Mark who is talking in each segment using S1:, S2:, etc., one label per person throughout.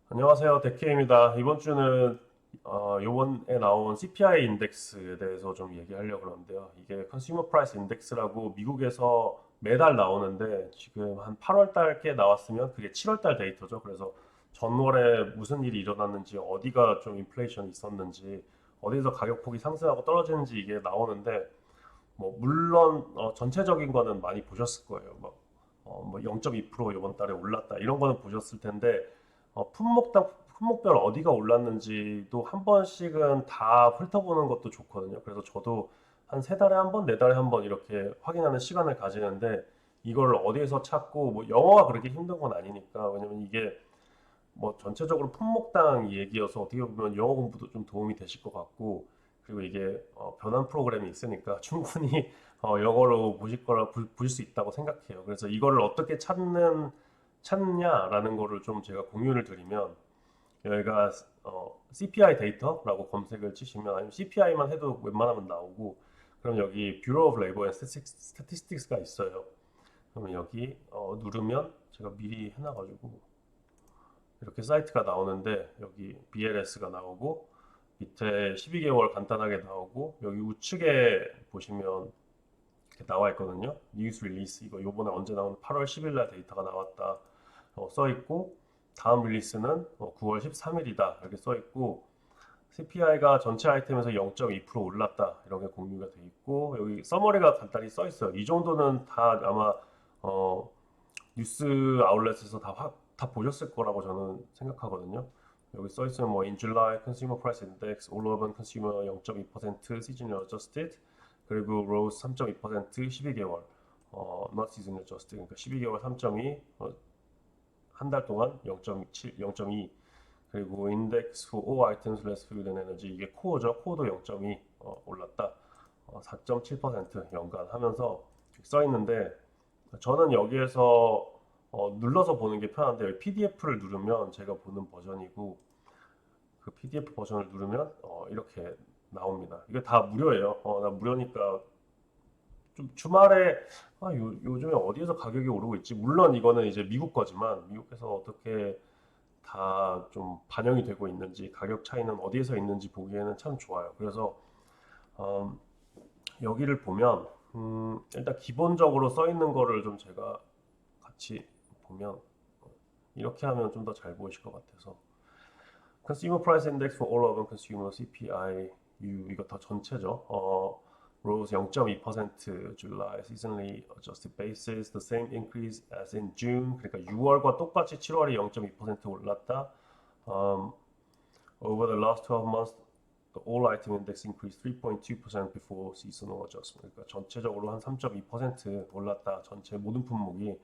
S1: 안녕하세요. 데키입니다. 이번 주는 요번에 나온 CPI 인덱스에 대해서 좀 얘기하려고 그러는데요. 이게 컨슈머 프라이스 인덱스라고 미국에서 매달 나오는데 지금 한 8월 달께 나왔으면 그게 7월 달 데이터죠. 그래서 전월에 무슨 일이 일어났는지, 어디가 좀 인플레이션이 있었는지, 어디서 가격폭이 상승하고 떨어지는지 이게 나오는데 뭐 물론 전체적인 거는 많이 보셨을 거예요. 뭐 0.2% 이번 달에 올랐다 이런 거는 보셨을 텐데 품목당 품목별 어디가 올랐는지도 한 번씩은 다 훑어보는 것도 좋거든요. 그래서 저도 한 세 달에 한 번, 네 달에 한 번 이렇게 확인하는 시간을 가지는데 이걸 어디에서 찾고 뭐 영어가 그렇게 힘든 건 아니니까 왜냐면 이게 뭐 전체적으로 품목당 얘기여서 어떻게 보면 영어 공부도 좀 도움이 되실 것 같고 그리고 이게 변환 프로그램이 있으니까 충분히 영어로 보실 거라 보실 수 있다고 생각해요. 그래서 이거를 어떻게 찾느냐라는 거를 좀 제가 공유를 드리면 여기가 CPI 데이터라고 검색을 치시면 아니면 CPI만 해도 웬만하면 나오고 그럼 여기 Bureau of Labor and Statistics가 있어요. 그러면 여기 누르면 제가 미리 해놔가지고 이렇게 사이트가 나오는데 여기 BLS가 나오고 밑에 12개월 간단하게 나오고 여기 우측에 보시면 이렇게 나와 있거든요. 뉴스 릴리스 이거 요번에 언제 나온 8월 10일 날 데이터가 나왔다 써 있고 다음 릴리스는 9월 13일이다 이렇게 써 있고 CPI가 전체 아이템에서 0.2% 올랐다 이렇게 공유가 돼 있고 여기 서머리가 간단히 써 있어요. 이 정도는 다 아마 어, 뉴스 아울렛에서 다 보셨을 거라고 저는 생각하거든요. 여기 써 있으면 뭐 in July Consumer Price Index all urban consumer 0.2% seasonally adjusted 그리고 rose 3.2% 12개월 not seasonally adjusted 그러니까 12개월 3.2 한 달 동안 0.7 0.2 그리고 index for all items less food and energy 이게 코어죠. 코어도 0.2 올랐다. 4.7% 연간 하면서 써 있는데 저는 여기에서 눌러서 보는 게 편한데 여기 PDF를 누르면 제가 보는 버전이고 그 PDF 버전을 누르면 이렇게 나옵니다. 이게 다 무료예요. 나 무료니까 좀 주말에 요즘에 어디에서 가격이 오르고 있지? 물론 이거는 이제 미국 거지만 미국에서 어떻게 다 좀 반영이 되고 있는지 가격 차이는 어디에서 있는지 보기에는 참 좋아요. 그래서 음, 여기를 보면 일단 기본적으로 써 있는 거를 좀 제가 같이 보면 이렇게 하면 좀 더 잘 보이실 것 같아서 Consumer Price Index for all urban consumer CPI-U 이거 다 전체죠. rose 0.2% July seasonally adjusted basis the same increase as in June 그러니까 6월과 똑같이 7월이 0.2% 올랐다. Um, over the last 12 months the all item index increased 3.2% before seasonal adjustment. 그러니까 전체적으로 한 3.2% 올랐다. 전체 모든 품목이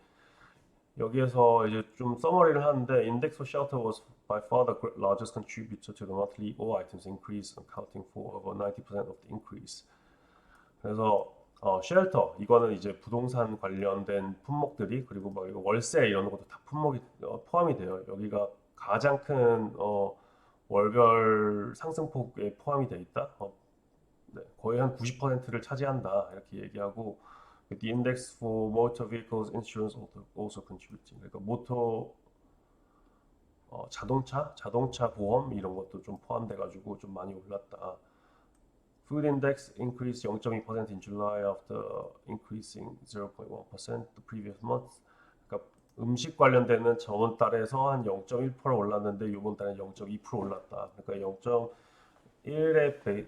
S1: 여기에서 이제 좀 서머리를 하는데 index for shelter was by far the largest contributor to the monthly all items increase, accounting for over 90% of the increase. 그래서 쉘터 이거는 이제 부동산 관련된 품목들이 그리고 막 이거 월세 이런 것도 다 품목이 포함이 돼요. 여기가 가장 큰 월별 상승폭에 포함이 돼 있다. 네, 거의 한 90%를 차지한다 이렇게 얘기하고 the index for motor vehicles insurance also contributing 그러니까 모터 자동차 보험 이런 것도 좀 포함돼 가지고 좀 많이 올랐다. Food index increased 0.2% in July after increasing 0.1% the previous month. 그러니까 음식 관련되는 저번 달에서 한 0.1% 올랐는데 이번 달에 0.2% 올랐다. 그러니까 0.1의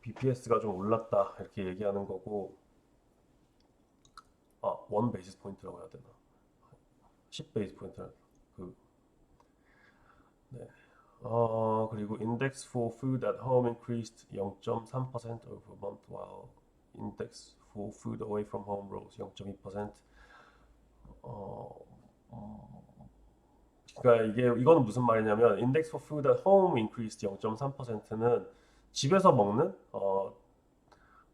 S1: BPS가 좀 올랐다 이렇게 얘기하는 거고 1 베이스 포인트라고 해야 되나? 10 베이스 포인트 그 네. 그리고 index for food at home increased 0.3% over a month while index for food away from home rose 0.2%. 어, 그러니까 이거는 무슨 말이냐면 index for food at home increased 0.3%는 집에서 먹는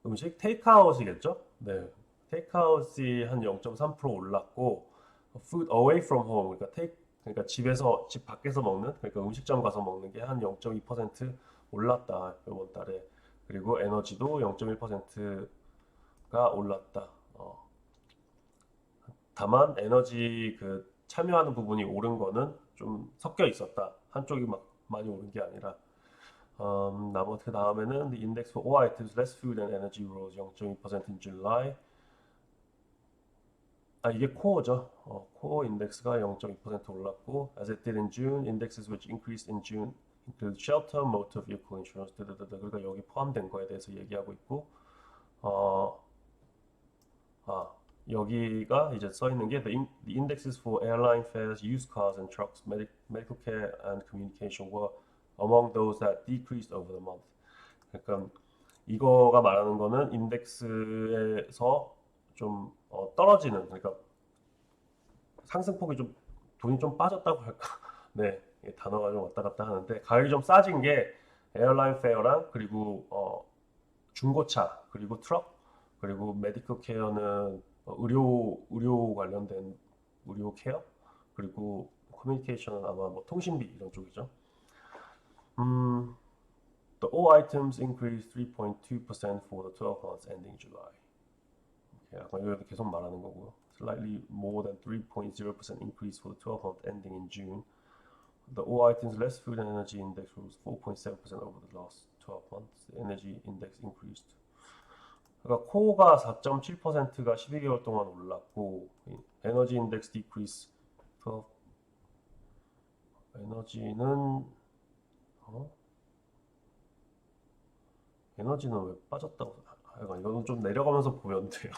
S1: 음식 테이크아웃이겠죠? 네. 테이크아웃이 한 0.3% 올랐고 food away from home 그러니까 집 밖에서 먹는 그러니까 음식점 가서 먹는 게 한 0.2% 올랐다 이번 달에 그리고 에너지도 0.1%가 올랐다. 다만 에너지 그 참여하는 부분이 오른 거는 좀 섞여 있었다. 한쪽이 막 많이 오른 게 아니라. 나머지 그 다음에는 the index for all items less food and energy rose 0.2% in July. 이게 코어죠. 코어 인덱스가 0.2% 올랐고, as it did in June, indexes which increased in June include shelter, motor vehicle insurance, 그러니까 여기 포함된 거에 대해서 얘기하고 있고, 어, 여기가 이제 써 있는 게 the indexes for airline fares, used cars and trucks, medical care and communication were among those that decreased over the month. 그러니까 이거가 말하는 거는 인덱스에서 좀 떨어지는, 그러니까 상승폭이 좀 돈이 좀 빠졌다고 할까? 네, 이 단어가 좀 왔다 갔다 하는데 가격이 좀 싸진 게 에어라인 페어랑 그리고 중고차 그리고 트럭 그리고 메디컬 케어는 의료 관련된 의료 케어 그리고 커뮤니케이션은 아마 뭐 통신비 이런 쪽이죠. 음, the all items increased 3.2% for the 12 months ending July. 약간 여기도 계속 말하는 거고요. Slightly more than 3.0% increase for the 12 month ending in June. The all items less food and energy index rose 4.7% over the last 12 months. The energy index increased. 그러니까 코어가 4.7%가 12개월 동안 올랐고 에너지 인덱스 디크리스 에너지는 에너지는 왜 빠졌다고 이거는 좀 내려가면서 보면 돼요.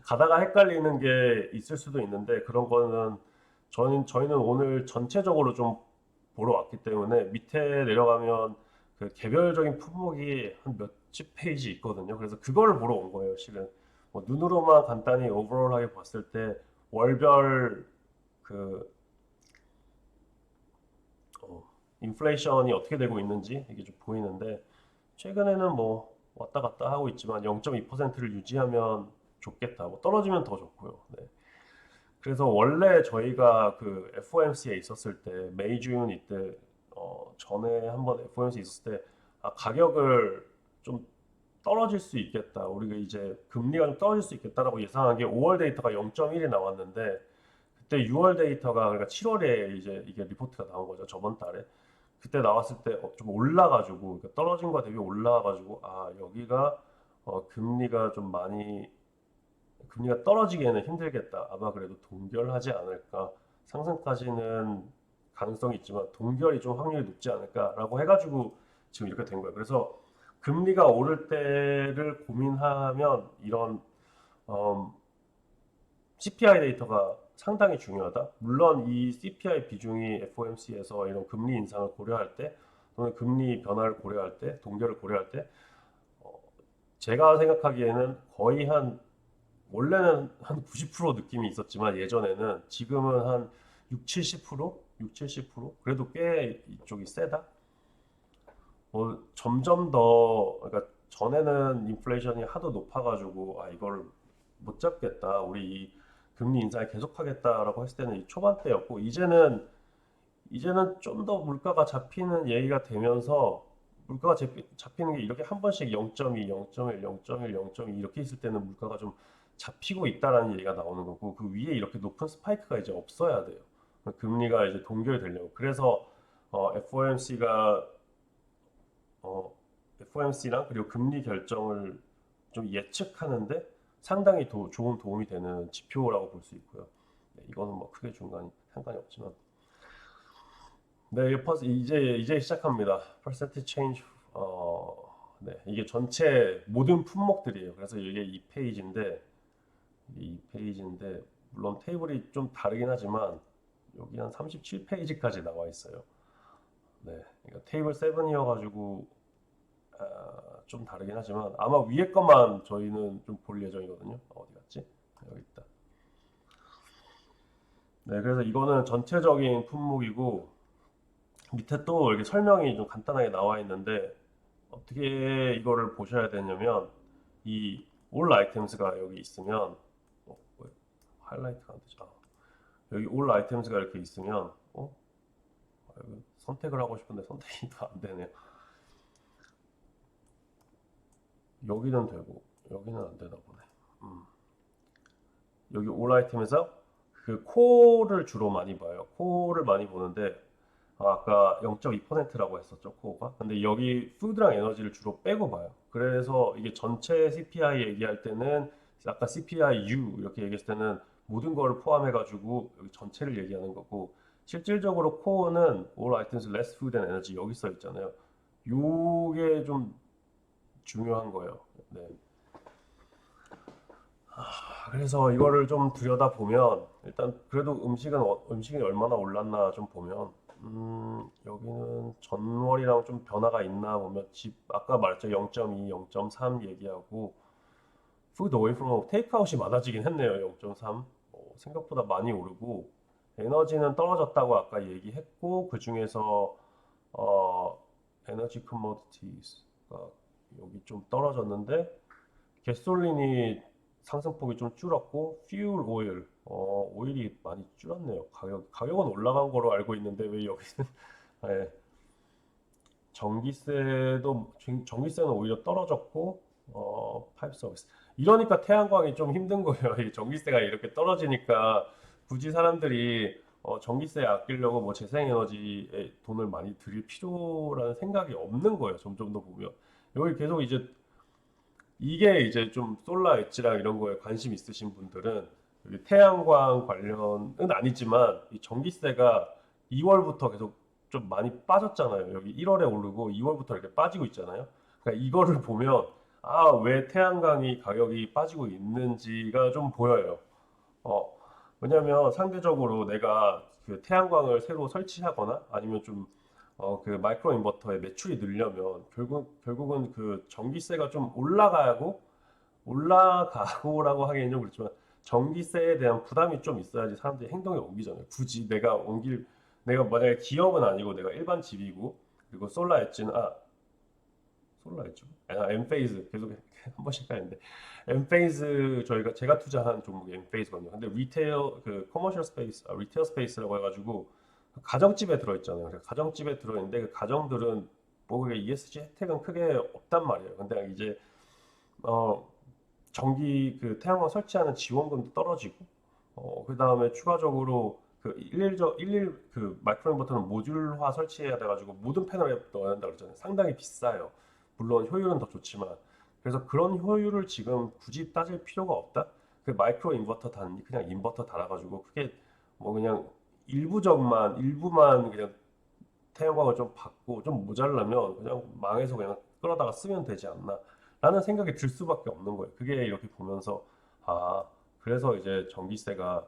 S1: 가다가 헷갈리는 게 있을 수도 있는데 그런 거는 저희는 오늘 전체적으로 좀 보러 왔기 때문에 밑에 내려가면 그 개별적인 품목이 한 몇십 페이지 있거든요. 그래서 그거를 보러 온 거예요, 실은. 뭐 눈으로만 간단히 오버롤하게 봤을 때 월별 그 인플레이션이 어떻게 되고 있는지 이게 좀 보이는데 최근에는 뭐 왔다 갔다 하고 있지만 0.2%를 유지하면 좋겠다. 뭐 떨어지면 더 좋고요. 네. 그래서 원래 저희가 그 FOMC에 있었을 때 메이 준 이때 전에 한번 FOMC 있었을 때 가격을 좀 떨어질 수 있겠다. 우리가 이제 금리가 좀 떨어질 수 있겠다라고 예상한 게 5월 데이터가 0.1이 나왔는데 그때 6월 데이터가 그러니까 7월에 이제 이게 리포트가 나온 거죠. 저번 달에. 그때 나왔을 때 좀 올라가지고 그러니까 떨어진 거 대비 올라가지고 여기가 금리가 좀 많이 금리가 떨어지기에는 힘들겠다. 아마 그래도 동결하지 않을까. 상승까지는 가능성이 있지만 동결이 좀 확률이 높지 않을까라고 해가지고 지금 이렇게 된 거예요. 그래서 금리가 오를 때를 고민하면 이런 CPI 데이터가 상당히 중요하다. 물론 이 CPI 비중이 FOMC에서 이런 금리 인상을 고려할 때 또는 금리 변화를 고려할 때 동결을 고려할 때 제가 생각하기에는 거의 한 원래는 한 90% 느낌이 있었지만 예전에는 지금은 한 6, 70%? 6, 70%? 그래도 꽤 이쪽이 세다? 점점 더 그러니까 전에는 인플레이션이 하도 높아가지고 이걸 못 잡겠다. 우리 이 금리 인상을 계속하겠다라고 했을 때는 이 초반대였고 이제는 좀 더 물가가 잡히는 얘기가 되면서 물가가 잡히는 게 이렇게 한 번씩 0.2, 0.1, 0.1, 0.2 이렇게 있을 때는 물가가 좀 잡히고 있다라는 얘기가 나오는 거고 그 위에 이렇게 높은 스파이크가 이제 없어야 돼요. 금리가 이제 동결되려고. 그래서 FOMC가 FOMC랑 그리고 금리 결정을 좀 예측하는데 상당히 좋은 도움이 되는 지표라고 볼 수 있고요. 네, 이거는 뭐 크게 상관이 없지만. 네, 이제 시작합니다. percentage change. 네, 이게 전체 모든 품목들이에요. 그래서 이게 이 페이지인데 물론 테이블이 좀 다르긴 하지만 여기 한 37페이지까지 나와 있어요. 네, 그러니까 테이블 7이어가지고 좀 다르긴 하지만 아마 위에 것만 저희는 좀 볼 예정이거든요. 어디 갔지? 여기 있다. 네, 그래서 이거는 전체적인 품목이고 밑에 또 이렇게 설명이 좀 간단하게 나와 있는데 어떻게 이거를 보셔야 되냐면 이 all items가 여기 있으면 왜 하이라이트가 안 되죠? 여기 all items가 이렇게 있으면 여기 선택을 하고 싶은데 선택이 또 안 되네요. 여기는 되고 여기는 안 되나 보네. 여기 all item에서 그 코어를 주로 많이 봐요. 코어를 많이 보는데 아까 0.2%라고 했었죠, 코어가. 근데 여기 푸드랑 에너지를 주로 빼고 봐요. 그래서 이게 전체 CPI 얘기할 때는 아까 CPI U 이렇게 얘기했을 때는 모든 거를 포함해가지고 여기 전체를 얘기하는 거고 실질적으로 코어는 all items less food and energy 여기 써 있잖아요. 요게 좀 중요한 거예요. 네. 그래서 이거를 좀 들여다보면 일단 그래도 음식이 얼마나 올랐나 좀 보면 여기는 전월이랑 좀 변화가 있나 보면 집 아까 말했죠 0.2, 0.3 얘기하고 food away from home 테이크아웃이 많아지긴 했네요 0.3 생각보다 많이 오르고 에너지는 떨어졌다고 아까 얘기했고 그 중에서 어, 에너지 커머디티스가 여기 좀 떨어졌는데 가솔린이 상승폭이 좀 줄었고 fuel 오일 오일이 많이 줄었네요. 가격은 올라간 거로 알고 있는데 왜 여기는 네, 전기세는 오히려 떨어졌고 파이프 서비스 이러니까 태양광이 좀 힘든 거예요. 이 전기세가 이렇게 떨어지니까 굳이 사람들이 전기세 아끼려고 뭐 재생에너지에 돈을 많이 들일 필요라는 생각이 없는 거예요. 점점 더 보면 여기 계속 이게 이제 좀 솔라 엣지랑 이런 거에 관심 있으신 분들은 여기 태양광 관련은 아니지만 이 전기세가 2월부터 계속 좀 많이 빠졌잖아요. 여기 1월에 오르고 2월부터 이렇게 빠지고 있잖아요. 그러니까 이거를 보면 왜 태양광이 가격이 빠지고 있는지가 좀 보여요. 어, 왜냐면 상대적으로 내가 그 태양광을 새로 설치하거나 아니면 그 마이크로 인버터의 매출이 늘려면 결국은 그 전기세가 좀 올라가고라고 하기엔 좀 그렇지만 전기세에 대한 부담이 좀 있어야지 사람들이 행동에 옮기잖아요. 굳이 내가 만약에 기업은 아니고 내가 일반 집이고 그리고 솔라 엣지 엔페이즈 계속 한 번씩 헷갈리는데 엔페이즈 제가 투자한 종목이 엔페이즈거든요. 근데 그 커머셜 스페이스 리테일 스페이스라고 해가지고 가정집에 들어있잖아요. 그래서 가정집에 들어있는데 그 가정들은 뭐 그게 ESG 혜택은 크게 없단 말이에요. 근데 이제 어 전기 태양광 설치하는 지원금도 떨어지고 그 다음에 추가적으로 그 마이크로인버터는 모듈화 설치해야 돼가지고 모든 패널에 넣어야 된다 그러잖아요. 상당히 비싸요. 물론 효율은 더 좋지만 그래서 그런 효율을 지금 굳이 따질 필요가 없다. 그 마이크로 인버터 그냥 인버터 달아가지고 그게 뭐 그냥 일부만 그냥 태양광을 좀 받고 좀 모자라면 그냥 망해서 그냥 끌어다가 쓰면 되지 않나 라는 생각이 들 수밖에 없는 거예요. 그게 이렇게 보면서 아 그래서 이제 전기세가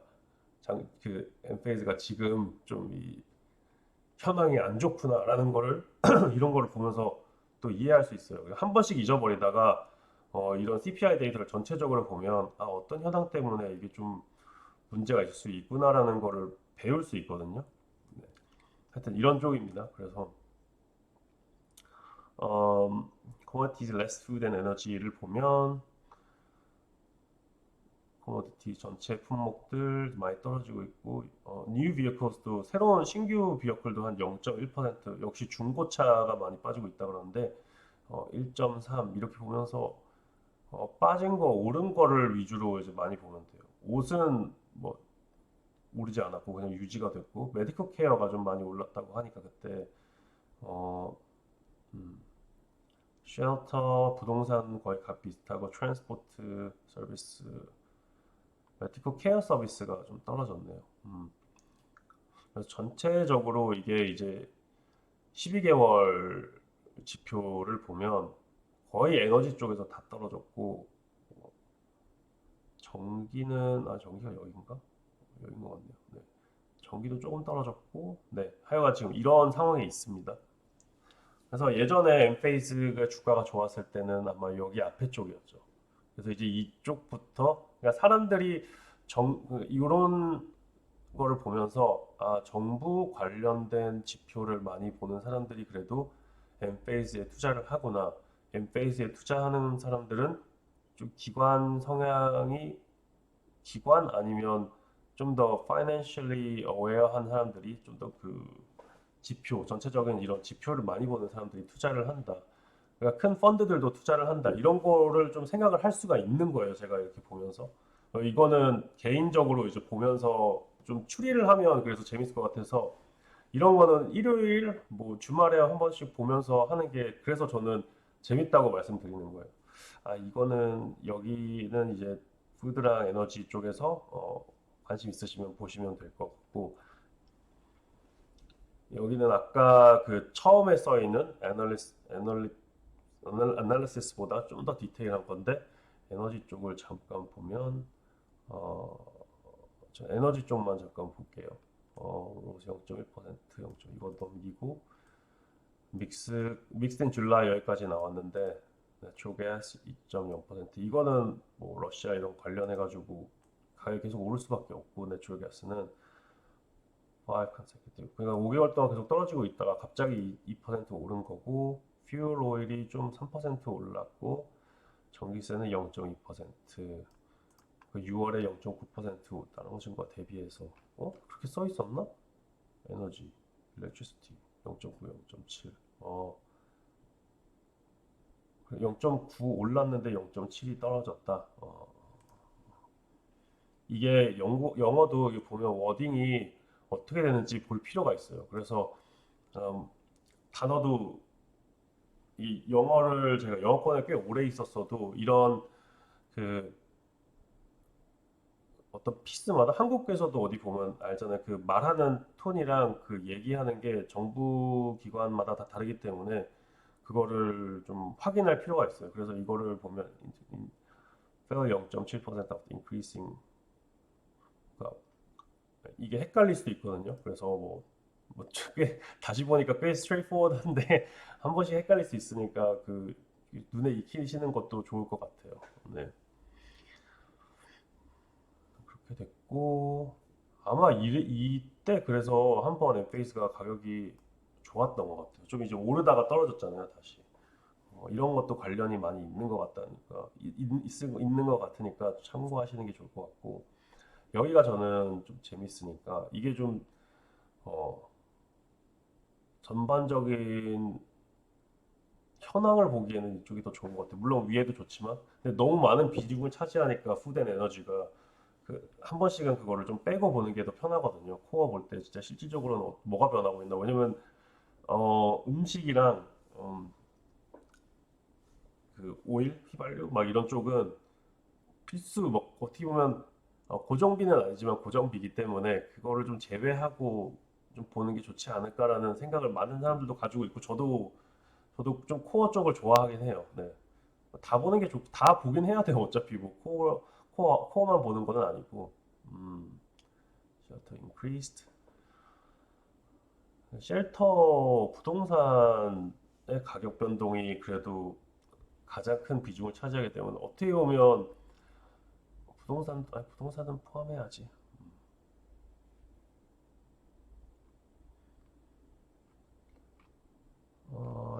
S1: 그 엔페이즈가 지금 좀 이 현황이 안 좋구나라는 거를 이런 거를 보면서 또 이해할 수 있어요. 한 번씩 잊어버리다가 이런 CPI 데이터를 전체적으로 보면 어떤 현황 때문에 이게 좀 문제가 있을 수 있구나라는 거를 배울 수 있거든요. 네. 하여튼 이런 쪽입니다. 그래서 commodities less food and energy를 보면 commodity 전체 품목들 많이 떨어지고 있고 new vehicles도 새로운 신규 비어클도 한 0.1% 역시 중고차가 많이 빠지고 있다 그러는데 1.3 이렇게 보면서 빠진 거 오른 거를 위주로 이제 많이 보면 돼요. 옷은 뭐 오르지 않았고 그냥 유지가 됐고 메디컬 케어가 좀 많이 올랐다고 하니까 그때 어, 음, 쉘터 부동산 거의 값 비슷하고 트랜스포트 서비스 메디컬 케어 서비스가 좀 떨어졌네요. 그래서 전체적으로 이게 이제 12개월 지표를 보면 거의 에너지 쪽에서 다 떨어졌고 전기가 여긴가? 여긴 것 같네요. 네. 전기도 조금 떨어졌고 네 하여간 지금 이런 상황에 있습니다. 그래서 예전에 엔페이스가 주가가 좋았을 때는 아마 여기 앞에 쪽이었죠. 그래서 이제 이쪽부터 그러니까 사람들이 이런 거를 보면서 정부 관련된 지표를 많이 보는 사람들이 그래도 엔페이스에 투자를 하구나. 엔페이스에 투자하는 사람들은 좀 기관 아니면 좀 더 financially aware한 사람들이 좀 더 전체적인 이런 지표를 많이 보는 사람들이 투자를 한다. 그러니까 큰 펀드들도 투자를 한다. 이런 거를 좀 생각을 할 수가 있는 거예요. 제가 이렇게 보면서. 이거는 개인적으로 이제 보면서 좀 추리를 하면 그래서 재밌을 것 같아서 이런 거는 일요일 뭐 주말에 한 번씩 보면서 하는 게 그래서 저는 재밌다고 말씀드리는 거예요. 아, 이거는 여기는 이제 푸드랑 에너지 쪽에서 관심 있으시면 보시면 될 것 같고 여기는 아까 그 처음에 써 있는 애널리시스보다 좀 더 디테일한 건데 에너지 쪽을 잠깐 보면 어, 저 에너지 쪽만 잠깐 볼게요. 0.1%, 0. 이거 넘기고 믹스된 줄라이 여기까지 나왔는데 내추럴 가스 2.0% 이거는 뭐 러시아 이런 관련해 가지고 가격이 계속 오를 수밖에 없고 내추럴 가스는 5 consecutive 그러니까 5개월 동안 계속 떨어지고 있다가 갑자기 2% 오른 거고 퓨얼 오일이 좀 3% 올랐고 전기세는 0.2% 그 6월에 0.9% 떨어진 거 대비해서 그렇게 써 있었나? 에너지, electricity 0.9, 0.7 0.9 올랐는데 0.7이 떨어졌다. 이게 영어도 이게 보면 워딩이 어떻게 되는지 볼 필요가 있어요. 그래서 음, 단어도 이 영어를 제가 영어권에 꽤 오래 있었어도 이런 그 어떤 피스마다 한국에서도 어디 보면 알잖아요. 그 말하는 톤이랑 그 얘기하는 게 정부 기관마다 다 다르기 때문에 그거를 좀 확인할 필요가 있어요. 그래서 이거를 보면 fair 0.7% of increasing 그러니까 이게 헷갈릴 수도 있거든요. 그래서 꽤, 다시 보니까 꽤 straightforward한데 한 번씩 헷갈릴 수 있으니까 그 눈에 익히시는 것도 좋을 것 같아요. 네, 그렇게 됐고 아마 이때 그래서 한번 엠페이스가 가격이 좋았던 것 같아요. 좀 이제 오르다가 떨어졌잖아요, 다시. 이런 것도 관련이 많이 있는 것 같다니까 있는 것 같으니까 참고하시는 게 좋을 것 같고 여기가 저는 좀 재밌으니까 이게 좀 어, 전반적인 현황을 보기에는 이쪽이 더 좋은 것 같아요. 물론 위에도 좋지만 근데 너무 많은 비중을 차지하니까 푸드 앤 에너지가 그 한 번씩은 그거를 좀 빼고 보는 게 더 편하거든요. 코어 볼 때 진짜 실질적으로는 뭐가 변하고 있나. 왜냐면 음식이랑 그 오일, 휘발유 막 이런 쪽은 필수 뭐 어떻게 보면 고정비는 아니지만 고정비이기 때문에 그거를 좀 제외하고 좀 보는 게 좋지 않을까라는 생각을 많은 사람들도 가지고 있고 저도 좀 코어 쪽을 좋아하긴 해요. 네. 다 보는 게 다 보긴 해야 돼요. 어차피 뭐 코어만 보는 건 아니고. 음, 쉘터 increased. 쉘터 부동산의 가격 변동이 그래도 가장 큰 비중을 차지하기 때문에 어떻게 보면 부동산은 포함해야지.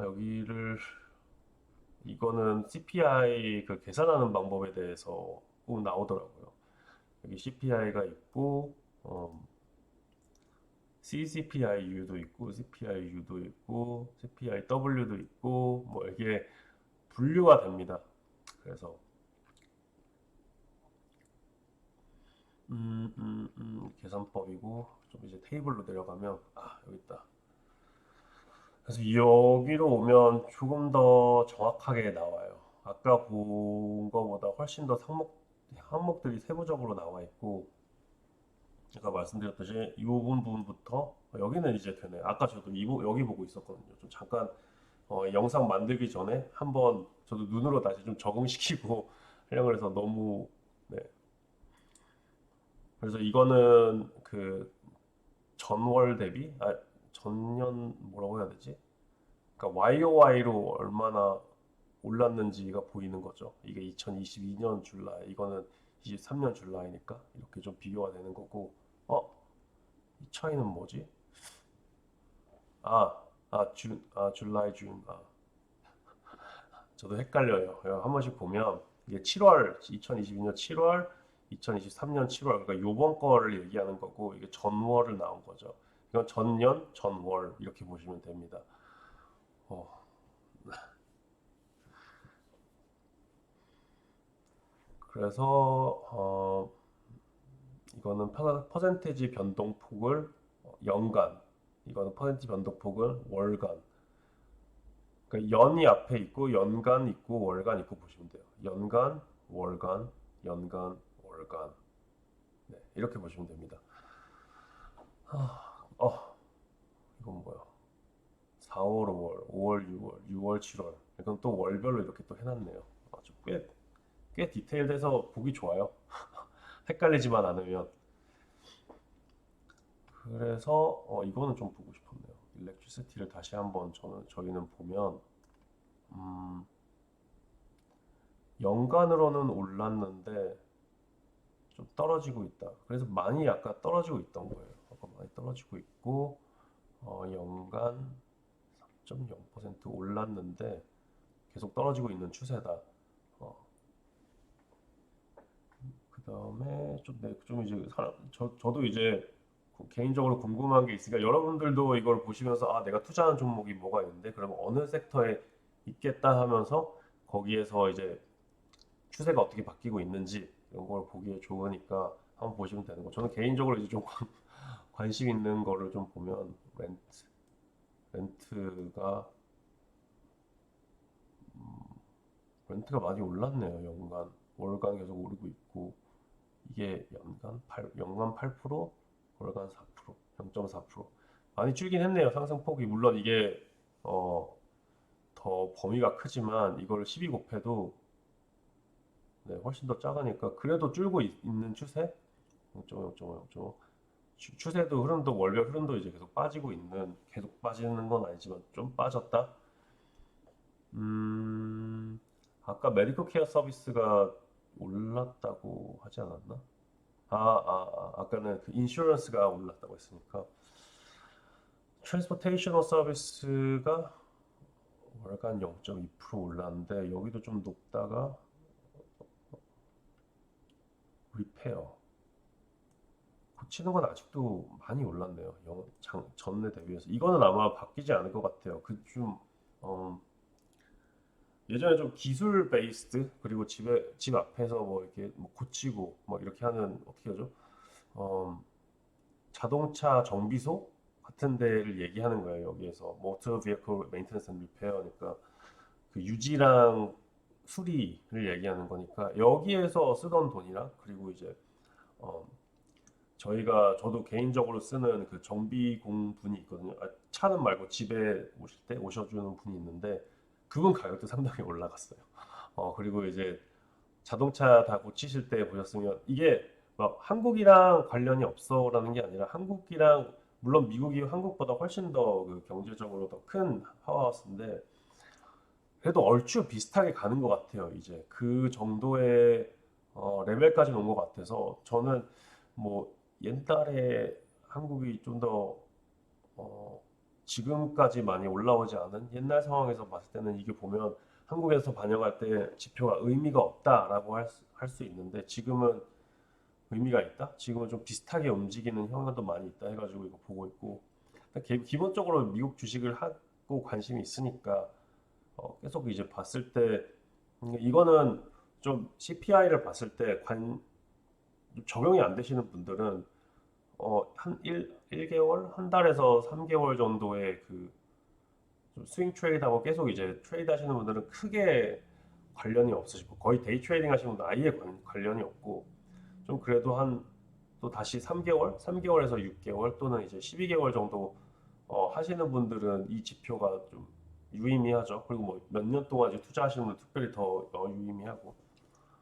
S1: 여기를 이거는 CPI 그 계산하는 방법에 대해서 꼭 나오더라고요. 여기 CPI가 있고 CCPIU도 있고 CPIU도 있고 CPIW도 있고 뭐 이게 분류가 됩니다. 그래서 계산법이고 좀 이제 테이블로 내려가면 여기 있다. 그래서 여기로 오면 조금 더 정확하게 나와요. 아까 본 거보다 훨씬 더 항목들이 세부적으로 나와 있고 제가 말씀드렸듯이 이 부분부터 여기는 이제 되네. 아까 저도 여기 보고 있었거든요. 좀 잠깐 영상 만들기 전에 한번 저도 눈으로 다시 좀 적응시키고 하려고 해서 너무 네. 그래서 이거는 그 전월 대비 전년 뭐라고 해야 되지? 그러니까 YOY로 얼마나 올랐는지가 보이는 거죠. 이게 2022년 줄라이, 이거는 23년 줄라이니까 이렇게 좀 비교가 되는 거고, 이 차이는 뭐지? 줄라이, 준. 저도 헷갈려요. 한 번씩 보면 이게 7월, 2022년 7월, 2023년 7월, 그러니까 요번 거를 얘기하는 거고, 이게 전월을 나온 거죠. 이건 전년, 전월 이렇게 보시면 됩니다. 어, 그래서 이거는 퍼센테지 변동폭을 연간, 이거는 퍼센테지 변동폭을 월간. 그러니까 연이 앞에 있고 연간 있고 월간 있고 보시면 돼요. 연간, 월간, 연간, 월간. 네, 이렇게 보시면 됩니다. 이건 뭐야? 4월, 5월, 5월, 6월, 6월, 7월. 이건 또 월별로 이렇게 또 해놨네요. 아주 꽤 디테일돼서 보기 좋아요. 헷갈리지만 않으면. 그래서 이거는 좀 보고 싶었네요. 일렉트리시티를 다시 한번 저희는 보면 음, 연간으로는 올랐는데 좀 떨어지고 있다. 그래서 많이 아까 떨어지고 있던 거예요. 아까 많이 떨어지고 있고 연간 3.0% 올랐는데 계속 떨어지고 있는 추세다. 어, 그 다음에 좀 이제 저도 이제 개인적으로 궁금한 게 있으니까 여러분들도 이걸 보시면서 아, 내가 투자하는 종목이 뭐가 있는데 그러면 어느 섹터에 있겠다 하면서 거기에서 이제 추세가 어떻게 바뀌고 있는지 이런 걸 보기에 좋으니까 한번 보시면 되는 거. 저는 개인적으로 이제 좀 관심 있는 거를 좀 보면 렌트가 렌트가 많이 올랐네요. 연간, 월간 계속 오르고 있고 이게 연간 8%, 월간 4%, 0.4%. 많이 줄긴 했네요. 상승폭이 물론 이게 어, 더 범위가 크지만 이걸 12 곱해도 네, 훨씬 더 작으니까 그래도 줄고 있는 추세? 0.5, 0.5, 0.5. 추세도 흐름도 월별 흐름도 이제 계속 빠지는 건 아니지만 좀 빠졌다. 음, 아까 메디컬 케어 서비스가 올랐다고 하지 않았나? 아까는 그 인슈런스가 올랐다고 했으니까 트랜스포테이셔널 서비스가 월간 0.2% 올랐는데 여기도 좀 높다가 리페어 고치는 건 아직도 많이 올랐네요. 전에 대비해서 이거는 아마 바뀌지 않을 것 같아요. 어, 예전에 좀 기술 베이스드 그리고 집 앞에서 뭐 이렇게 뭐 고치고 뭐 이렇게 하는 어떻게 하죠? 어, 자동차 정비소 같은 데를 얘기하는 거예요. 여기에서 모터 비에클 메인테넌스 앤 리페어니까 그 유지랑 수리를 얘기하는 거니까 여기에서 쓰던 돈이랑 그리고 이제 어, 저도 개인적으로 쓰는 그 정비공 분이 있거든요. 차는 말고 집에 오실 때 오셔주는 분이 있는데 그분 가격도 상당히 올라갔어요. 그리고 이제 자동차 다 고치실 때 보셨으면 이게 막 한국이랑 관련이 없어라는 게 아니라 한국이랑 물론 미국이 한국보다 훨씬 더 그 경제적으로 더 큰 파워하우스인데 그래도 얼추 비슷하게 가는 것 같아요. 이제 그 정도의 레벨까지 온 것 같아서 저는 뭐 옛날에 한국이 좀 더 지금까지 많이 올라오지 않은 옛날 상황에서 봤을 때는 이게 보면 한국에서 반영할 때 지표가 의미가 없다라고 할 수 있는데 지금은 의미가 있다? 지금은 좀 비슷하게 움직이는 현상도 많이 있다 해가지고 이거 보고 있고 기본적으로 미국 주식을 하고 관심이 있으니까 계속 이제 봤을 때 이거는 좀 CPI를 봤을 때 적용이 안 되시는 분들은 한 1개월, 한 달에서 3개월 정도의 좀 스윙 트레이드하고 계속 이제 트레이드 하시는 분들은 크게 관련이 없으시고 거의 데이 트레이딩 하시는 분들 아예 관련이 없고 좀 그래도 또 다시 3개월, 3개월에서 6개월 또는 이제 12개월 정도 하시는 분들은 이 지표가 좀 유의미하죠. 그리고 뭐 몇 년 동안 이제 투자하시는 분들 특별히 더 유의미하고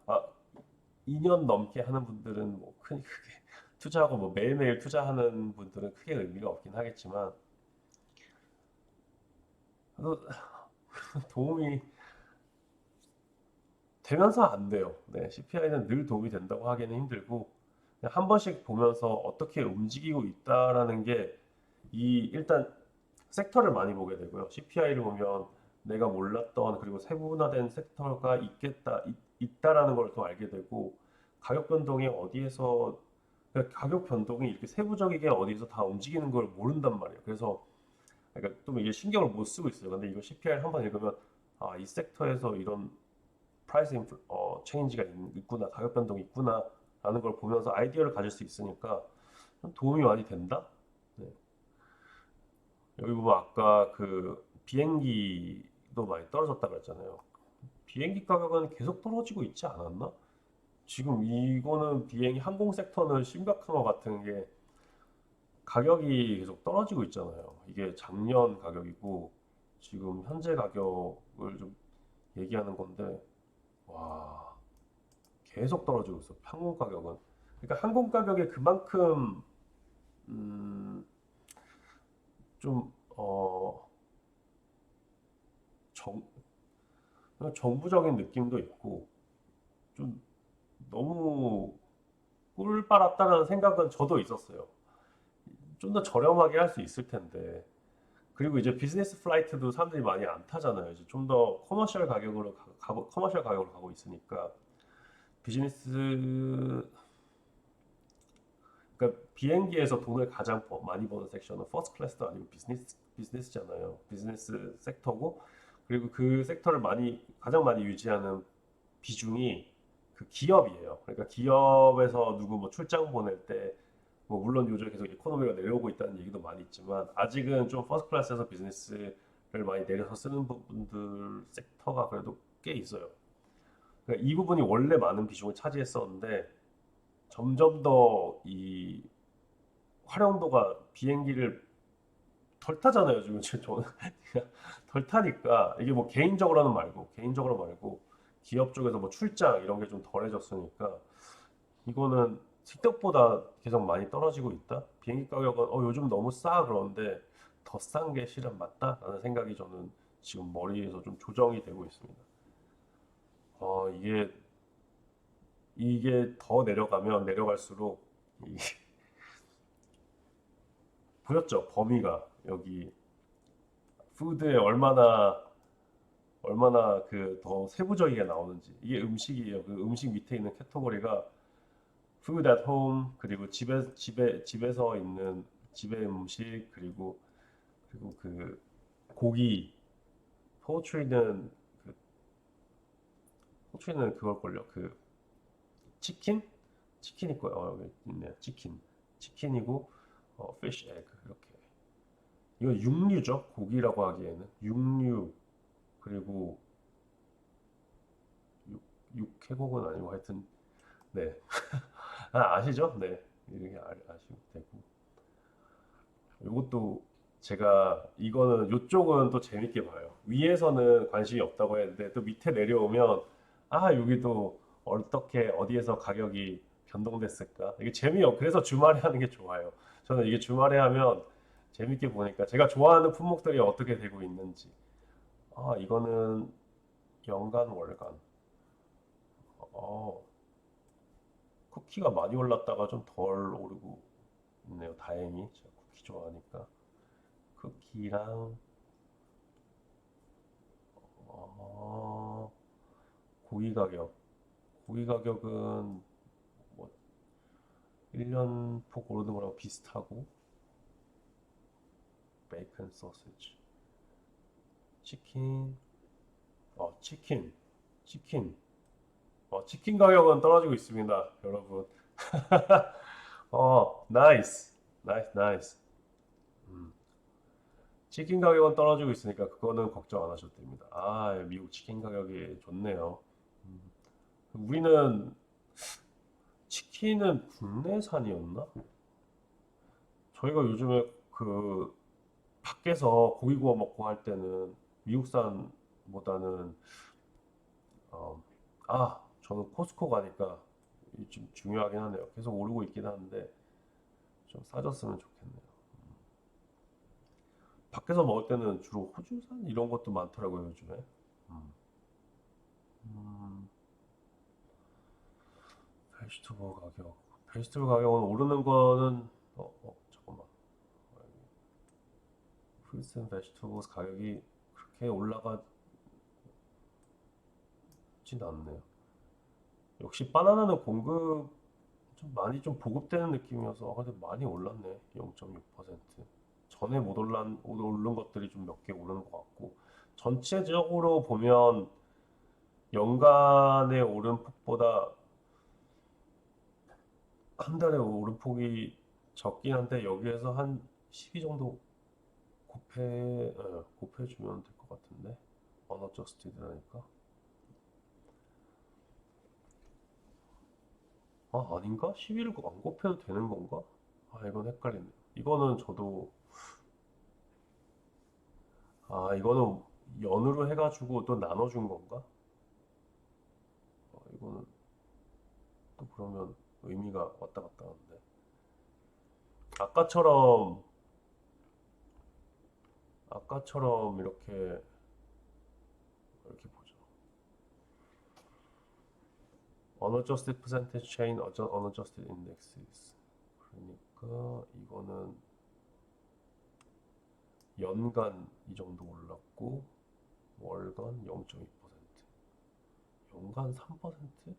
S1: 아 2년 넘게 하는 분들은 뭐 크게 투자하고 뭐 매일매일 투자하는 분들은 크게 의미가 없긴 하겠지만 그래도 도움이 되면서 안 돼요. 네, CPI는 늘 도움이 된다고 하기는 힘들고 그냥 한 번씩 보면서 어떻게 움직이고 있다라는 게 일단 섹터를 많이 보게 되고요. CPI를 보면 내가 몰랐던 그리고 세분화된 섹터가 있다라는 걸 또 알게 되고 가격 변동이 어디에서 그러니까 가격 변동이 이렇게 세부적이게 어디서 다 움직이는 걸 모른단 말이에요. 그래서 그러니까 좀 이게 신경을 못 쓰고 있어요. 근데 이거 CPI를 한번 읽으면 아, 이 섹터에서 이런 프라이스 체인지가 있구나, 가격 변동이 있구나 라는 걸 보면서 아이디어를 가질 수 있으니까 좀 도움이 많이 된다. 네. 여기 보면 아까 그 비행기도 많이 떨어졌다 그랬잖아요. 비행기 가격은 계속 떨어지고 있지 않았나? 지금 이거는 비행기 항공 섹터는 심각한 것 같은 게 가격이 계속 떨어지고 있잖아요. 이게 작년 가격이고 지금 현재 가격을 좀 얘기하는 건데 와 계속 떨어지고 있어. 항공 가격은. 그러니까 항공 가격에 그만큼 음, 좀 정, 정부적인 느낌도 있고 좀 너무 꿀 빨았다는 생각은 저도 있었어요. 좀 더 저렴하게 할 수 있을 텐데. 그리고 이제 비즈니스 플라이트도 사람들이 많이 안 타잖아요. 이제 좀 더 커머셜 가격으로 가고 있으니까 비즈니스 그러니까 비행기에서 돈을 가장 많이 버는 섹션은 퍼스트 클래스도 아니고 비즈니스잖아요. 비즈니스 섹터고 그리고 그 섹터를 가장 많이 유지하는 비중이 그 기업이에요. 그러니까 기업에서 누구 뭐 출장 보낼 때 뭐 물론 요즘 계속 이코노미가 내려오고 있다는 얘기도 많이 있지만 아직은 좀 퍼스트 클래스에서 비즈니스를 많이 내려서 쓰는 부분들 섹터가 그래도 꽤 있어요. 그러니까 이 부분이 원래 많은 비중을 차지했었는데 점점 더 이 활용도가 비행기를 덜 타잖아요. 지금 저는 덜 타니까 이게 뭐 개인적으로 말고 기업 쪽에서 뭐 출장 이런 게 좀 덜해졌으니까 이거는 생각보다 계속 많이 떨어지고 있다. 비행기 가격은 요즘 너무 싸 그러는데 더 싼 게 실은 맞다라는 생각이 저는 지금 머리에서 좀 조정이 되고 있습니다. 이게 더 내려가면 내려갈수록 이- 보였죠? 범위가 여기 푸드에 얼마나 그 더 세부적이게 나오는지 이게 음식이에요. 그 음식 밑에 있는 캐터고리가 food at home 그리고 집에서 있는 집의 음식 그리고 그 고기 포트리는 포트리는 그걸걸요. 그 치킨 치킨이 거요. 여기 있네요. 치킨이고 fish egg 이렇게 이건 육류죠. 고기라고 하기에는 육류 그리고 육, 육해공은 아니고 하여튼 네. 아시죠? 네. 이렇게 아시면 되고. 이것도 제가 이거는 이쪽은 또 재밌게 봐요. 위에서는 관심이 없다고 했는데 또 밑에 내려오면 여기도 어떻게 어디에서 가격이 변동됐을까? 이게 그래서 주말에 하는 게 좋아요. 저는 이게 주말에 하면 재밌게 보니까 제가 좋아하는 품목들이 어떻게 되고 있는지. 이거는 연간 월간. 어, 쿠키가 많이 올랐다가 좀 덜 오르고 있네요. 다행히 제가 쿠키 좋아하니까 쿠키랑 어, 고기 가격 고기 가격은 뭐 1년 폭 오르는 거랑 비슷하고 베이컨 소시지 치킨 치킨 치킨 치킨 가격은 떨어지고 있습니다 여러분 나이스 치킨 가격은 떨어지고 있으니까 그거는 걱정 안 하셔도 됩니다 미국 치킨 가격이 좋네요 우리는 치킨은 국내산이었나? 저희가 요즘에 그 밖에서 고기 구워 먹고 할 때는 미국산보다는 어, 저는 코스코 가니까 이게 좀 중요하긴 하네요. 계속 오르고 있긴 한데 좀 싸졌으면 좋겠네요. 밖에서 먹을 때는 주로 호주산 이런 것도 많더라고요, 요즘에. 음. 음, 베지터블 가격. 베지터블 가격은 오르는 거는 잠깐만. 프루트 앤 베지터블 가격이 그렇게 올라가진 않네요. 역시 바나나는 공급 좀 많이 좀 보급되는 느낌이어서 근데 많이 올랐네 0.6% 전에 못 오른 것들이 좀 몇 개 오르는 것 같고 전체적으로 보면 연간의 오른 폭보다 한 달에 오르폭이 적긴 한데 여기에서 한 12 정도 곱해주면 될 것 같은데 unadjusted라니까. 아, 아닌가? 12를 안 곱해도 되는 건가? 아, 이건 헷갈리네. 이거는 저도, 이거는 연으로 해가지고 또 나눠준 건가? 이거는 또 그러면 의미가 왔다 갔다 하는데. 아까처럼, 아까처럼 이렇게 보죠. unadjusted percentage change, unadjusted indexes. 그러니까 이거는 연간 이 정도 올랐고, 월간 0.2%, 연간 3%?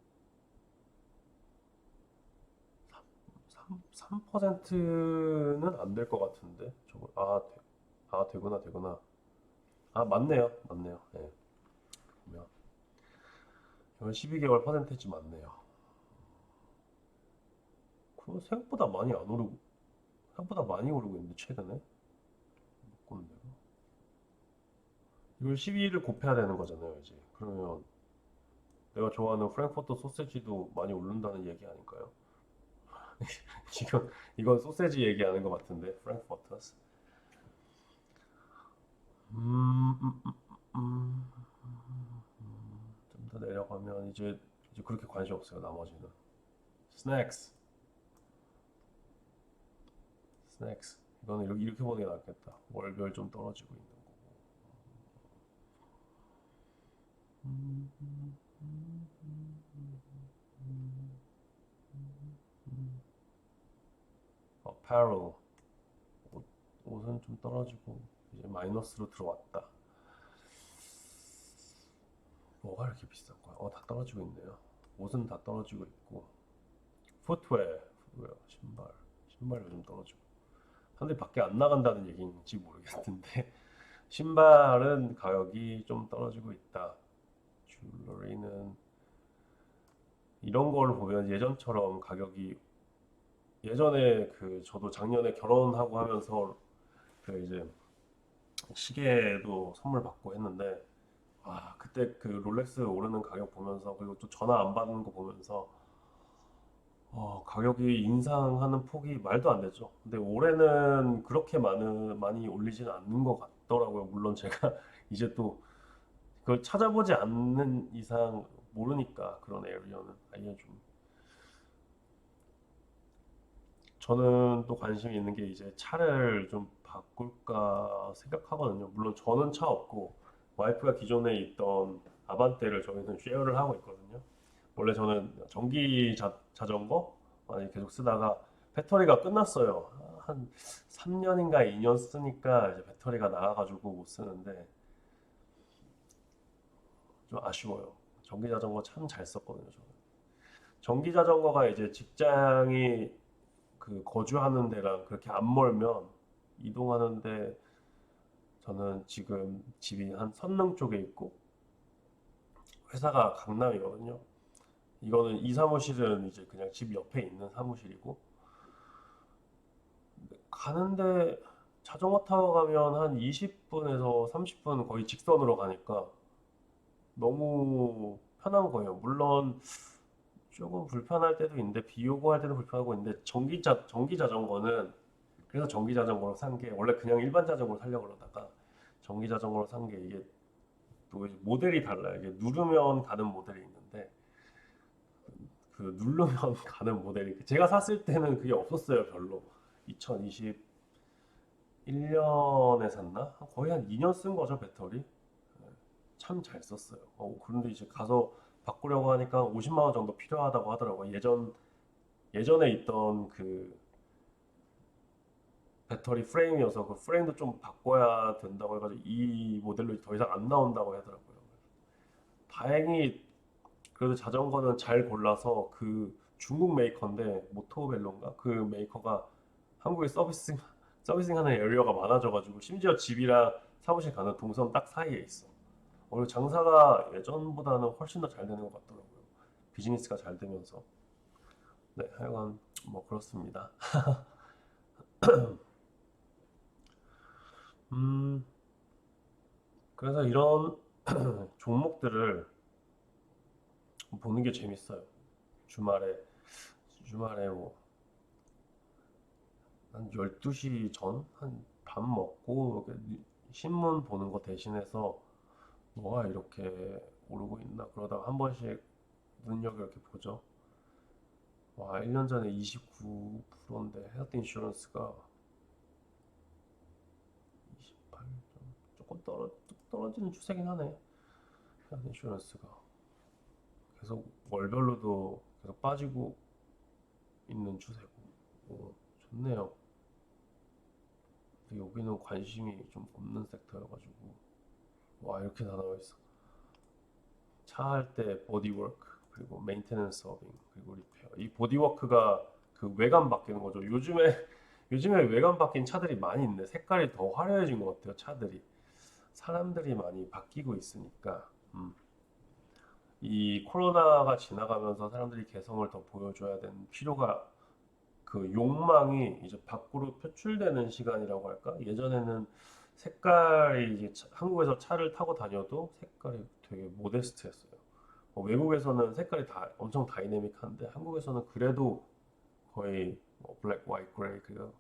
S1: 3%는 안 될 것 같은데. 저거 되구나. 아, 맞네요. 예. 보면 이건 12개월 퍼센테이지 맞네요. 그거 생각보다 많이 오르고 있는데 최근에 묶은 데가 이걸 12를 곱해야 되는 거잖아요, 이제. 그러면 내가 좋아하는 프랭크포터 소세지도 많이 오른다는 얘기 아닐까요? 지금 이건 소세지 얘기하는 것 같은데 프랭크포터스. 음, 음, 음. 좀 더 내려가면 이제 그렇게 관심 없어요. 나머지는 스낵스, 스낵스. 이거는 이렇게 보는 게 낫겠다. 월별 좀 떨어지고 있는 거고. apparel, 옷, 옷은 좀 떨어지고 이제 마이너스로 들어왔다. 뭐가 이렇게 비싼 거야? 다 떨어지고 있네요. 옷은 다 떨어지고 있고 풋웨어, 신발 요즘 떨어지고. 사람들이 밖에 안 나간다는 얘기인지 모르겠는데 신발은 가격이 좀 떨어지고 있다. 줄러리는 이런 걸 보면 예전처럼 가격이 예전에 저도 작년에 결혼하고 하면서 이제 시계도 선물 받고 했는데 그때 그 롤렉스 오르는 가격 보면서 그리고 또 전화 안 받는 거 보면서 가격이 인상하는 폭이 말도 안 되죠. 근데 올해는 그렇게 많이 올리지는 않는 것 같더라고요. 물론 제가 이제 또 그걸 찾아보지 않는 이상 모르니까 그런 에어리어는 아예 좀 저는 또 관심이 있는 게 이제 차를 좀 바꿀까 생각하거든요. 물론 저는 차 없고 와이프가 기존에 있던 아반떼를 저희는 쉐어를 하고 있거든요. 원래 저는 자전거 많이 계속 쓰다가 배터리가 끝났어요. 한 3년인가 2년 쓰니까 이제 배터리가 나가가지고 못 쓰는데 좀 아쉬워요. 전기 자전거 참 잘 썼거든요, 저는. 전기 자전거가 이제 직장이 거주하는 데랑 그렇게 안 멀면 이동하는데 저는 지금 집이 한 선릉 쪽에 있고 회사가 강남이거든요. 이거는 이 사무실은 이제 그냥 집 옆에 있는 사무실이고 가는데 자전거 타고 가면 한 20분에서 30분 거의 직선으로 가니까 너무 편한 거예요. 물론 조금 불편할 때도 있는데 비 오고 할 때도 불편하고 있는데 전기 자전거는 그래서 전기 자전거로 산 게 원래 그냥 일반 자전거로 살려고 그러다가 전기 자전거로 산 게 이게 또 이제 모델이 달라요. 이게 누르면 가는 모델이 있는데 그 누르면 가는 모델이 제가 샀을 때는 그게 없었어요. 별로. 2021년에 샀나? 거의 한 2년 쓴 거죠, 배터리. 참 잘 썼어요. 그런데 이제 가서 바꾸려고 하니까 50만 원 정도 필요하다고 하더라고요. 예전에 있던 그 배터리 프레임이어서 그 프레임도 좀 바꿔야 된다고 해가지고 이 모델로 더 이상 안 나온다고 하더라고요. 다행히 그래도 자전거는 잘 골라서 그 중국 메이커인데 모토벨로인가 그 메이커가 한국에 서비싱하는 에리어가 많아져가지고 심지어 집이랑 사무실 가는 동선 딱 사이에 있어. 그리고 장사가 예전보다는 훨씬 더 잘 되는 것 같더라고요. 비즈니스가 잘 되면서. 네, 하여간 뭐 그렇습니다. 음, 그래서 이런 종목들을 보는 게 재밌어요. 주말에 뭐 한 12시 전? 한 밥 먹고 이렇게 신문 보는 거 대신해서 뭐가 이렇게 오르고 있나 그러다가 한 번씩 눈여겨 이렇게 보죠. 와, 1년 전에 29%인데 헤alth 인슈런스가 28, 조금 떨어지는 추세긴 하네. 헤alth 인슈런스가 계속 월별로도 계속 빠지고 있는 추세고. 오, 좋네요. 근데 여기는 관심이 좀 없는 섹터여가지고 와, 이렇게 다 나와 있어. 차 할 때 보디워크, 그리고 메인테넌스 서빙, 그리고 리페어. 이 보디워크가 그 외관 바뀌는 거죠. 요즘에 외관 바뀐 차들이 많이 있네. 색깔이 더 화려해진 것 같아요. 차들이 사람들이 많이 바뀌고 있으니까. 이 코로나가 지나가면서 사람들이 개성을 더 보여줘야 되는 필요가, 그 욕망이 이제 밖으로 표출되는 시간이라고 할까? 예전에는 색깔이 이제 한국에서 차를 타고 다녀도 색깔이 되게 모데스트했어요. 외국에서는 색깔이 다 엄청 다이내믹한데 한국에서는 그래도 거의 뭐 블랙, 화이트, 그레이, 그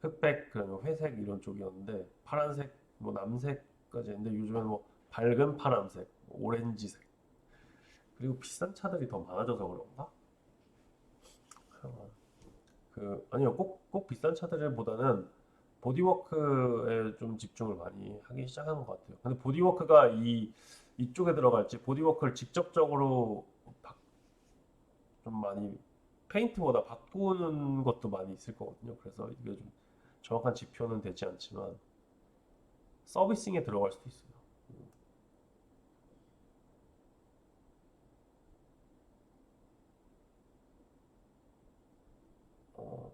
S1: 흑백, 그러면 회색 이런 쪽이었는데 파란색, 뭐 남색까지 했는데 요즘에는 뭐 밝은 파란색, 뭐 오렌지색, 그리고 비싼 차들이 더 많아져서 그런가? 아니요, 꼭 비싼 차들보다는 보디워크에 좀 집중을 많이 하기 시작한 것 같아요. 근데 보디워크가 이쪽에 들어갈지, 보디워크를 직접적으로 좀 많이 페인트보다 바꾸는 것도 많이 있을 거거든요. 그래서 이게 좀 정확한 지표는 되지 않지만 서비싱에 들어갈 수도 있어요. 어,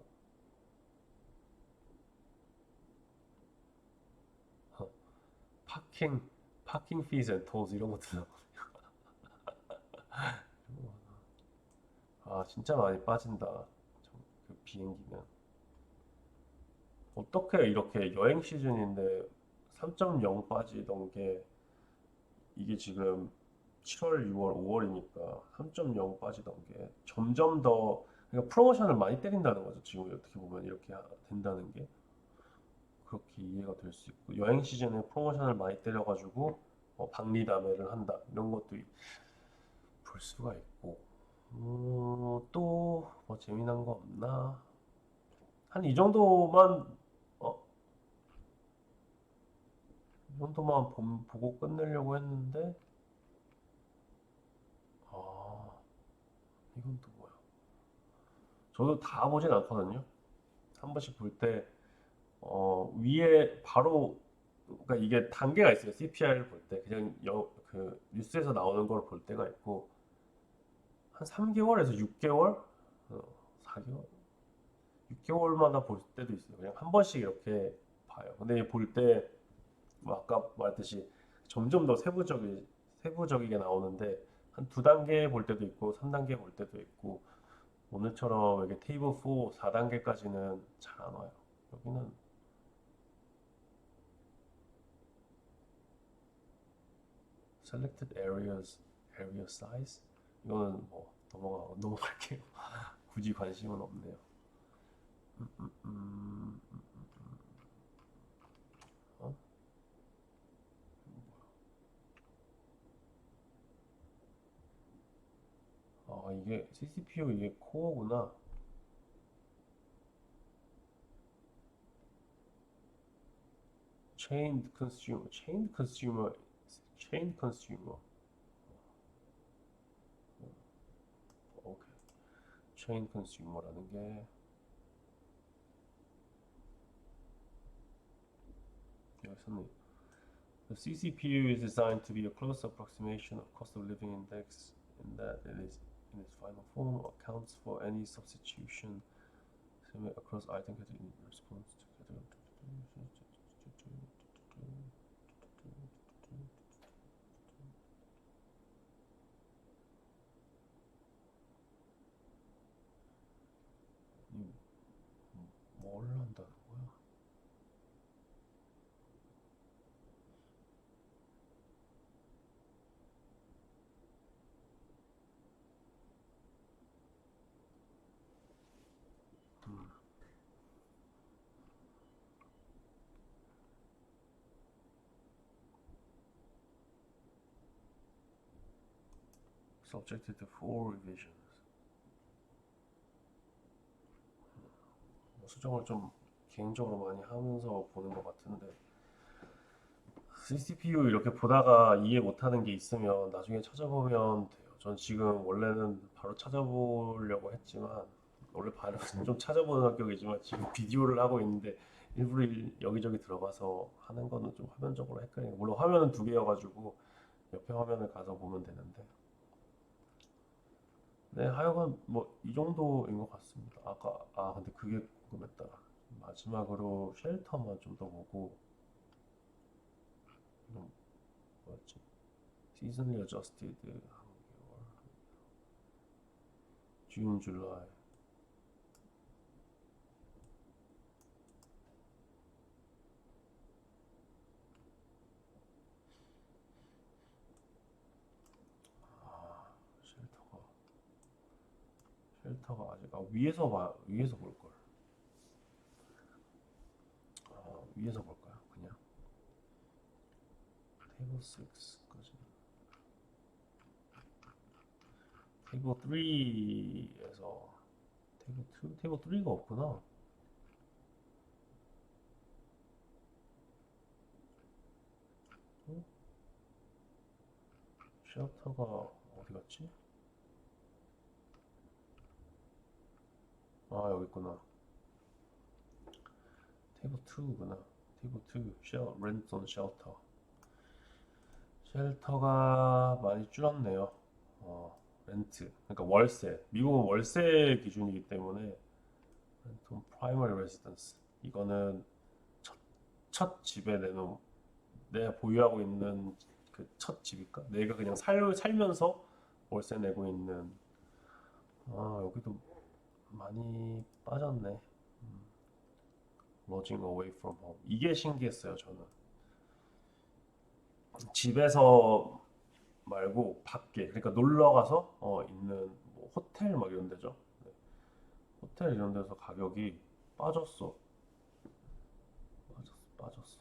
S1: 파킹 파킹 피즈 앤 톨즈 이런 것도 나고. 아, 진짜 많이 빠진다. 그 비행기는 어떻게 이렇게 여행 시즌인데 3.0 빠지던 게 이게 지금 7월, 6월, 5월이니까 3.0 빠지던 게 점점 더, 그러니까 프로모션을 많이 때린다는 거죠. 지금 어떻게 보면 이렇게 된다는 게 그렇게 이해가 될 수 있고, 여행 시즌에 프로모션을 많이 때려가지고 박리다매를 한다 이런 것도 볼 수가 있고. 또 뭐 재미난 거 없나? 한 이 정도만, 이 정도만 보고 끝내려고 했는데, 아, 이건 또 뭐야? 저도 다 보진 않거든요. 한 번씩 볼 때, 위에 바로, 그러니까 이게 단계가 있어요. CPI를 볼 때. 그냥 그 뉴스에서 나오는 걸 볼 때가 있고, 한 3개월에서 6개월? 4개월? 6개월마다 볼 때도 있어요. 그냥 한 번씩 이렇게 봐요. 근데 볼 때, 뭐 아까 말했듯이 점점 더 세부적이게 나오는데, 한 두 단계 볼 때도 있고, 3단계 볼 때도 있고, 오늘처럼 이렇게 테이블 4, 4단계까지는 잘 안 와요. 여기는 selected areas, area size? 이거는 뭐 넘어갈게요. 굳이 관심은 없네요. 음, 어? 아, 이게 CCPU 이게 코어구나. chained consumer. 오케이. chain consumer라는 게 여기서는 the CCPU is designed to be a close approximation of cost of living index in that it is in its final form accounts for any substitution across item category in response to category. 뭘 한다는 거야? Subjected to full revisions. 수정을 좀 개인적으로 많이 하면서 보는 것 같은데 CCPU 이렇게 보다가 이해 못하는 게 있으면 나중에 찾아보면 돼요. 전 지금 원래는 바로 찾아보려고 했지만 원래 바로 좀 찾아보는 성격이지만 지금 비디오를 하고 있는데 일부러 여기저기 들어가서 하는 거는 좀 화면적으로 헷갈리고 물론 화면은 두 개여가지고 옆에 화면을 가서 보면 되는데 네 하여간 뭐 이 정도인 것 같습니다. 아까 근데 그게 궁금했다. 마지막으로 쉘터만 좀 더 보고 이건 뭐였지? Seasonally adjusted 한개월 June, July. 아, 쉘터가 아직 위에서 볼 걸. 위에서 볼까요? 그냥 테이블 6까지. 테이블 3에서 테이블 3가 없구나. 어? 쉘터가 어디 갔지? 여기 있구나. 테이블 2구나. 테이블 2, 렌트 온 쉘터. 쉘터가 많이 줄었네요. 렌트. 그러니까 월세. 미국은 월세 기준이기 때문에 렌트 온 프라이머리 레지던스. 이거는 첫, 첫 집에 내가 보유하고 있는 그 첫 집일까? 내가 그냥 살면서 월세 내고 있는. 여기도 많이 빠졌네. Lodging away from home. 이게 신기했어요, 저는. 집에서 말고 밖에, 그러니까 놀러 가서 있는 뭐 호텔 막 이런 데죠. 네. 호텔 이런 데서 가격이 빠졌어. 빠졌어.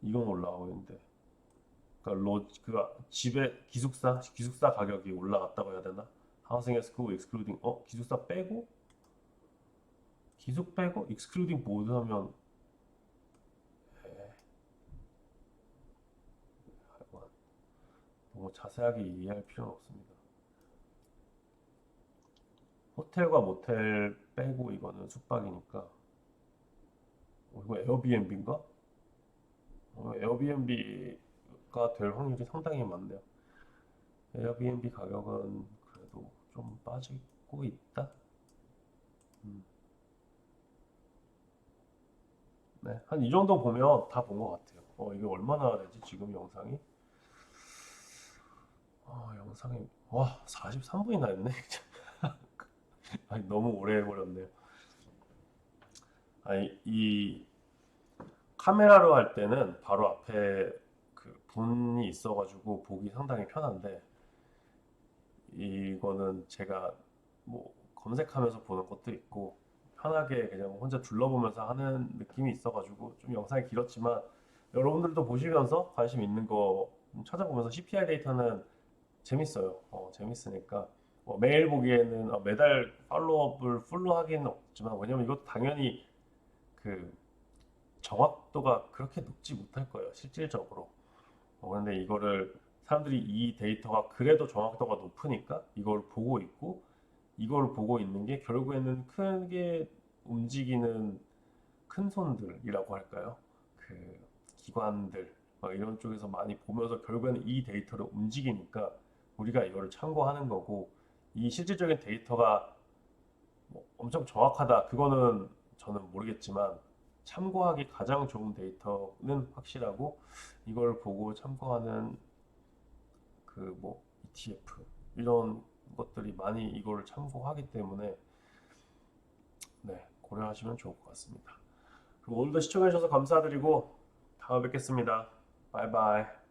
S1: 이건 올라가고 있는데. 그러니까 집에 기숙사 가격이 올라갔다고 해야 되나? 하우싱 에스쿠 익스클루딩 기숙사 빼고 기숙 빼고 익스클루딩 보드 하면 너무 자세하게 이해할 필요는 없습니다. 호텔과 모텔 빼고 이거는 숙박이니까 이거 에어비앤비인가? 에어비앤비가 될 확률이 상당히 많네요. 에어비앤비 가격은 그래도 좀 빠지고 있다. 음, 네, 한 이 정도 보면 다 본 것 같아요. 이게 얼마나 되지 지금 영상이? 영상이 와 43분이나 했네. 아니 너무 오래 해버렸네요. 아니 이 카메라로 할 때는 바로 앞에 그 분이 있어가지고 보기 상당히 편한데 이거는 제가 뭐 검색하면서 보는 것도 있고 편하게 그냥 혼자 둘러보면서 하는 느낌이 있어가지고 좀 영상이 길었지만 여러분들도 보시면서 관심 있는 거 찾아보면서 CPI 데이터는 재밌어요. 재밌으니까 매일 보기에는 매달 팔로우업을 풀로 하기는 없지만 왜냐면 이것도 당연히 그 정확도가 그렇게 높지 못할 거예요. 실질적으로. 그런데 이거를 사람들이 이 데이터가 그래도 정확도가 높으니까 이걸 보고 있고 이걸 보고 있는 게 결국에는 크게 움직이는 큰 손들이라고 할까요? 그 기관들 이런 쪽에서 많이 보면서 결국에는 이 데이터를 움직이니까 우리가 이거를 참고하는 거고 이 실질적인 데이터가 뭐 엄청 정확하다 그거는 저는 모르겠지만 참고하기 가장 좋은 데이터는 확실하고 이걸 보고 참고하는 그 뭐 ETF 이런 것들이 많이 이걸 참고하기 때문에 네, 고려하시면 좋을 것 같습니다. 그리고 오늘도 시청해주셔서 감사드리고 다음에 뵙겠습니다. 바이바이.